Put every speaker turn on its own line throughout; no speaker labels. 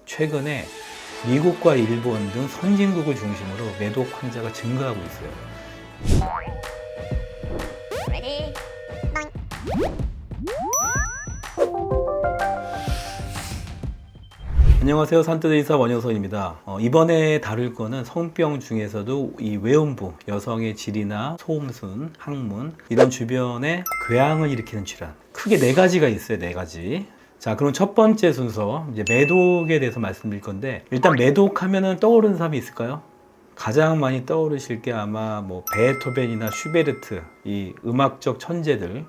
최근에 미국과 일본 등 선진국을 중심으로 매독 환자가 증가하고 있어요. 안녕하세요. 산뜻의사 원효선입니다. 이번에 다룰 거는 성병 중에서도 이 외음부, 여성의 질이나 소음순, 항문 이런 주변에 궤양을 일으키는 질환, 크게 네 가지가 있어요. 네 가지. 자, 그럼 첫 번째 순서 이제 매독에 대해서 말씀드릴 건데, 일단 매독하면은 떠오르는 사람이 있을까요? 가장 많이 떠오르실 게 아마 뭐 베토벤이나 슈베르트, 이 음악적 천재들,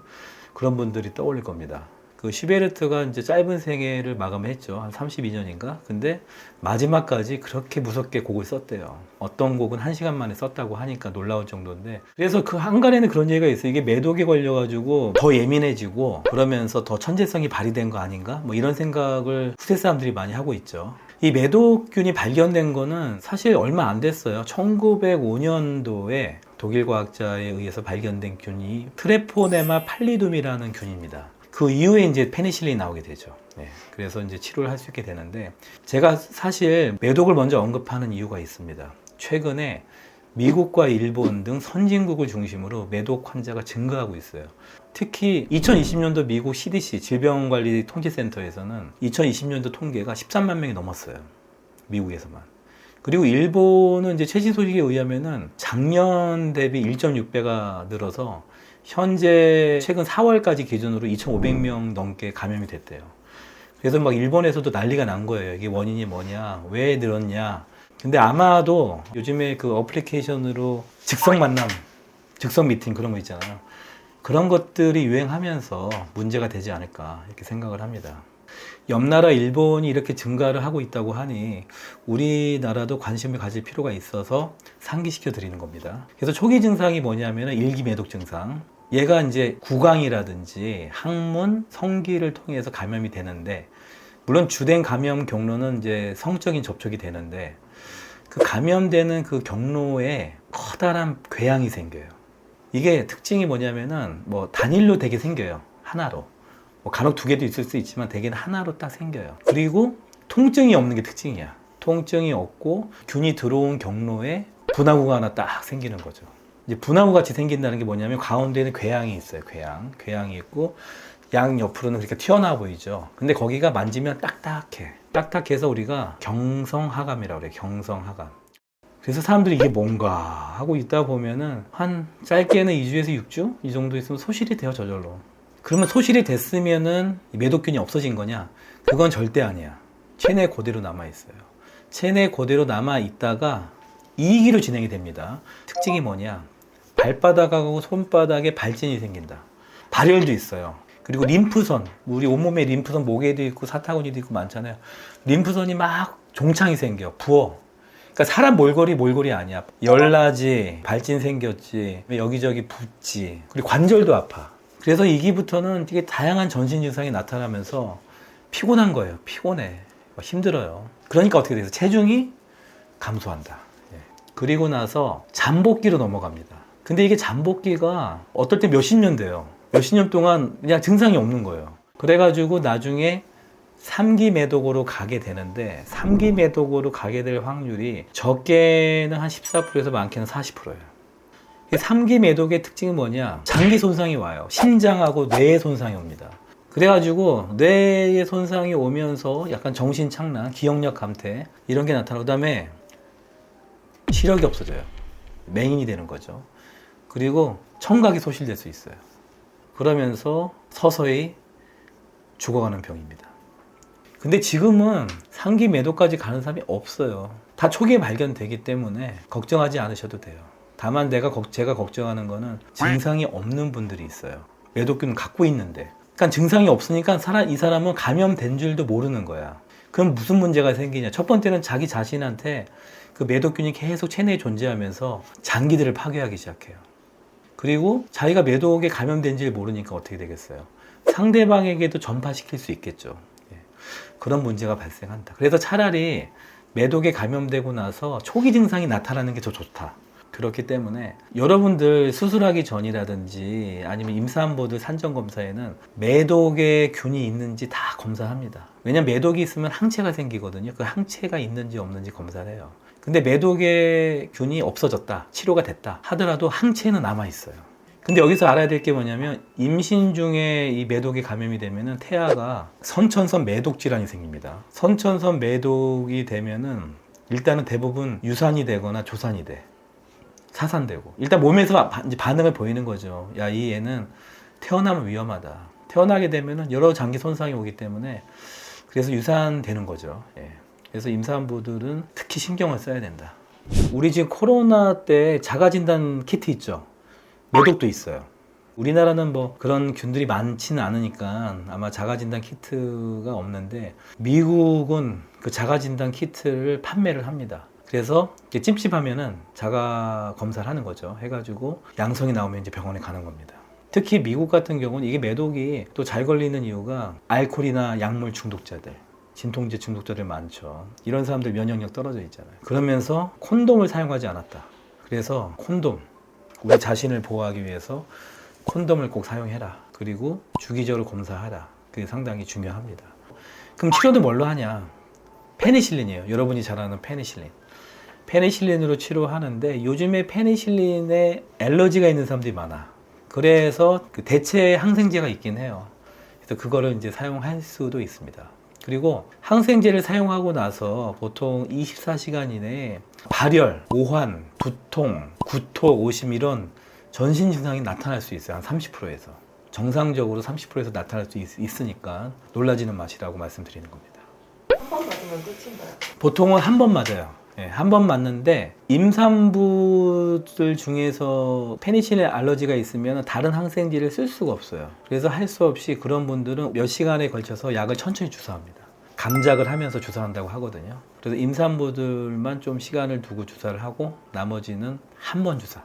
그런 분들이 떠올릴 겁니다. 그 슈베르트가 이제 짧은 생애를 마감했죠. 한 32년인가? 근데 마지막까지 그렇게 무섭게 곡을 썼대요. 어떤 곡은 1시간 만에 썼다고 하니까 놀라울 정도인데, 그래서 그 한간에는 그런 얘기가 있어요. 이게 매독에 걸려가지고 더 예민해지고 그러면서 더 천재성이 발휘된 거 아닌가? 뭐 이런 생각을 후세 사람들이 많이 하고 있죠. 이 매독균이 발견된 거는 사실 얼마 안 됐어요. 1905년도에 독일 과학자에 의해서 발견된 균이 트레포네마 팔리둠이라는 균입니다. 그 이후에 이제 페니실린이 나오게 되죠. 네, 그래서 이제 치료를 할 수 있게 되는데, 제가 사실 매독을 먼저 언급하는 이유가 있습니다. 최근에 미국과 일본 등 선진국을 중심으로 매독 환자가 증가하고 있어요. 특히 2020년도 미국 CDC 질병관리통제센터에서는 2020년도 통계가 13만 명이 넘었어요. 미국에서만. 그리고 일본은 이제 최신 소식에 의하면은 작년 대비 1.6배가 늘어서 현재 최근 4월까지 기준으로 2,500명 넘게 감염이 됐대요. 그래서 막 일본에서도 난리가 난 거예요. 이게 원인이 뭐냐, 왜 늘었냐. 근데 아마도 요즘에 그 어플리케이션으로 즉석 만남, 즉석 미팅 그런 거 있잖아요. 그런 것들이 유행하면서 문제가 되지 않을까 이렇게 생각을 합니다. 옆나라 일본이 이렇게 증가를 하고 있다고 하니 우리나라도 관심을 가질 필요가 있어서 상기시켜 드리는 겁니다. 그래서 초기 증상이 뭐냐면 일기 매독 증상. 얘가 이제 구강이라든지 항문, 성기를 통해서 감염이 되는데, 물론 주된 감염 경로는 이제 성적인 접촉이 되는데, 그 감염되는 그 경로에 커다란 궤양이 생겨요. 이게 특징이 뭐냐면은 뭐 단일로 되게 생겨요. 하나로. 뭐 간혹 두 개도 있을 수 있지만 대개는 하나로 딱 생겨요. 그리고 통증이 없는 게 특징이야. 통증이 없고 균이 들어온 경로에 분화구가 하나 딱 생기는 거죠. 이제 분화구 같이 생긴다는 게 뭐냐면 가운데에는 궤양이 있어요. 궤양이 있고 양 옆으로는 그렇게 튀어나와 보이죠. 근데 거기가 만지면 딱딱해. 딱딱해서 우리가 경성하감이라고 그래요. 경성하감. 그래서 사람들이 이게 뭔가 하고 있다 보면은 한 짧게는 2주에서 6주 이 정도 있으면 소실이 돼요. 저절로. 그러면 소실이 됐으면은 매독균이 없어진 거냐? 그건 절대 아니야. 체내 그대로 남아 있어요. 체내 그대로 남아 있다가 2기로 진행이 됩니다. 특징이 뭐냐? 발바닥하고 손바닥에 발진이 생긴다. 발열도 있어요. 그리고 림프선, 우리 온몸에 림프선 목에도 있고 사타구니도 있고 많잖아요. 림프선이 막 종창이 생겨, 부어. 그러니까 사람 몰골이 아니야. 열나지, 발진 생겼지, 여기저기 붓지, 그리고 관절도 아파. 그래서 2기부터는 되게 다양한 전신 증상이 나타나면서 피곤한 거예요. 피곤해. 힘들어요. 그러니까 어떻게 돼서 체중이 감소한다. 그리고 나서 잠복기로 넘어갑니다. 근데 이게 잠복기가 어떨 때 몇십 년 돼요. 몇십 년 동안 그냥 증상이 없는 거예요. 그래가지고 나중에 3기 매독으로 가게 되는데, 3기 매독으로 가게 될 확률이 적게는 한 14%에서 많게는 40%예요. 3기 매독의 특징이 뭐냐? 장기 손상이 와요. 심장하고 뇌의 손상이 옵니다. 그래가지고 뇌의 손상이 오면서 약간 정신 착란, 기억력 감퇴 이런 게 나타나고, 그다음에 시력이 없어져요. 맹인이 되는 거죠. 그리고 청각이 소실될 수 있어요. 그러면서 서서히 죽어가는 병입니다. 근데 지금은 3기 매독까지 가는 사람이 없어요. 다 초기에 발견되기 때문에 걱정하지 않으셔도 돼요. 다만 제가 걱정하는 거는 증상이 없는 분들이 있어요. 매독균 갖고 있는데. 그러니까 증상이 없으니까 이 사람은 감염된 줄도 모르는 거야. 그럼 무슨 문제가 생기냐? 첫 번째는 자기 자신한테 그 매독균이 계속 체내에 존재하면서 장기들을 파괴하기 시작해요. 그리고 자기가 매독에 감염된지를 모르니까 어떻게 되겠어요? 상대방에게도 전파시킬 수 있겠죠. 그런 문제가 발생한다. 그래서 차라리 매독에 감염되고 나서 초기 증상이 나타나는 게 더 좋다. 그렇기 때문에 여러분들 수술하기 전이라든지 아니면 임산부들 산전검사에는 매독의 균이 있는지 다 검사합니다. 왜냐면 매독이 있으면 항체가 생기거든요. 그 항체가 있는지 없는지 검사를 해요. 근데 매독의 균이 없어졌다, 치료가 됐다 하더라도 항체는 남아있어요. 근데 여기서 알아야 될 게 뭐냐면 임신 중에 이 매독에 감염이 되면은 태아가 선천성 매독 질환이 생깁니다. 선천성 매독이 되면은 일단은 대부분 유산이 되거나 조산이 돼. 사산되고 일단 몸에서 이제 반응을 보이는 거죠. 야, 이 애는 태어나면 위험하다. 태어나게 되면은 여러 장기 손상이 오기 때문에 그래서 유산되는 거죠. 예. 그래서 임산부들은 특히 신경을 써야 된다. 우리 지금 코로나 때 자가진단 키트 있죠. 매독도 있어요. 우리나라는 뭐 그런 균들이 많지는 않으니까 아마 자가진단 키트가 없는데 미국은 그 자가진단 키트를 판매를 합니다. 그래서 찝찝하면은 자가 검사를 하는 거죠. 해가지고 양성이 나오면 이제 병원에 가는 겁니다. 특히 미국 같은 경우는 이게 매독이 또 잘 걸리는 이유가 알코올이나 약물 중독자들, 진통제 중독자들 많죠. 이런 사람들 면역력 떨어져 있잖아요. 그러면서 콘돔을 사용하지 않았다. 그래서 콘돔, 우리 자신을 보호하기 위해서 콘돔을 꼭 사용해라. 그리고 주기적으로 검사하라. 그게 상당히 중요합니다. 그럼 치료도 뭘로 하냐? 페니실린이에요. 여러분이 잘 아는 페니실린. 페니실린으로 치료하는데 요즘에 페니실린에 알러지가 있는 사람들이 많아. 그래서 그 대체 항생제가 있긴 해요. 그래서 그거를 이제 사용할 수도 있습니다. 그리고 항생제를 사용하고 나서 보통 24시간 이내에 발열, 오한, 두통, 구토, 오심 이런 전신 증상이 나타날 수 있어요. 한 30%에서. 정상적으로 30%에서 나타날 수 있으니까 놀라지는 마시라고 말씀드리는 겁니다.
한 번 맞으면 끝인가요?
보통은 한 번 맞아요. 예, 한 번 맞는데 임산부들 중에서 페니실린 알러지가 있으면 다른 항생제를 쓸 수가 없어요. 그래서 할 수 없이 그런 분들은 몇 시간에 걸쳐서 약을 천천히 주사합니다. 감작을 하면서 주사한다고 하거든요. 그래서 임산부들만 좀 시간을 두고 주사를 하고 나머지는 한 번 주사.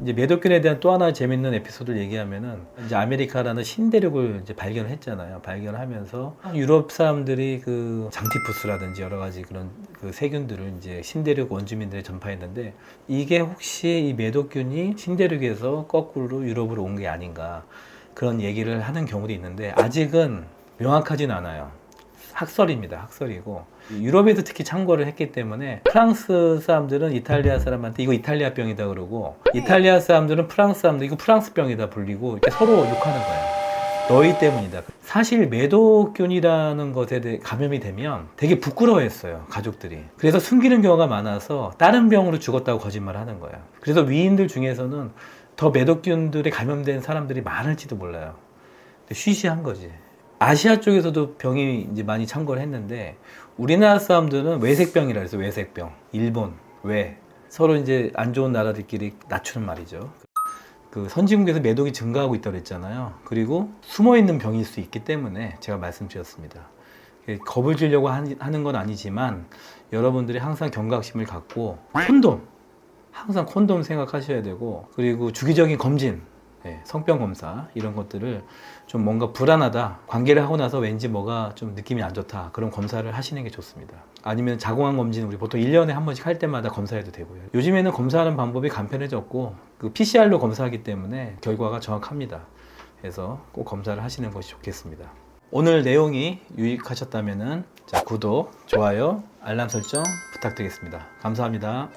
이제 매독균에 대한 또 하나 재밌는 에피소드를 얘기하면은 이제 아메리카라는 신대륙을 이제 발견을 했잖아요. 발견하면서 유럽 사람들이 그 장티푸스라든지 여러 가지 그런 그 세균들을 이제 신대륙 원주민들이 전파했는데 이게 혹시 이 매독균이 신대륙에서 거꾸로 유럽으로 온 게 아닌가 그런 얘기를 하는 경우도 있는데 아직은 명확하진 않아요. 학설입니다. 학설이고 유럽에도 특히 참고를 했기 때문에 프랑스 사람들은 이탈리아 사람한테 이거 이탈리아 병이다 그러고 이탈리아 사람들은 프랑스 사람들 이거 프랑스 병이다 불리고 이렇게 서로 욕하는 거예요. 너희 때문이다. 사실 매독균이라는 것에 대해 감염이 되면 되게 부끄러워했어요. 가족들이. 그래서 숨기는 경우가 많아서 다른 병으로 죽었다고 거짓말을 하는 거예요. 그래서 위인들 중에서는 더 매독균들에 감염된 사람들이 많을지도 몰라요. 쉬쉬한 거지. 아시아 쪽에서도 병이 이제 많이 참고를 했는데 우리나라 사람들은 외색병이라 해서 외색병, 일본, 외 서로 이제 안 좋은 나라들끼리 낮추는 말이죠. 그 선진국에서 매독이 증가하고 있다고 했잖아요. 그리고 숨어 있는 병일 수 있기 때문에 제가 말씀드렸습니다. 겁을 주려고 하는 건 아니지만 여러분들이 항상 경각심을 갖고 콘돔, 항상 콘돔 생각하셔야 되고 그리고 주기적인 검진, 성병 검사 이런 것들을 좀 뭔가 불안하다 관계를 하고 나서 왠지 뭐가 좀 느낌이 안 좋다 그런 검사를 하시는 게 좋습니다. 아니면 자궁암 검진 우리 보통 1년에 한 번씩 할 때마다 검사해도 되고요. 요즘에는 검사하는 방법이 간편해졌고 그 PCR로 검사하기 때문에 결과가 정확합니다. 그래서 꼭 검사를 하시는 것이 좋겠습니다. 오늘 내용이 유익하셨다면 구독, 좋아요, 알람 설정 부탁드리겠습니다. 감사합니다.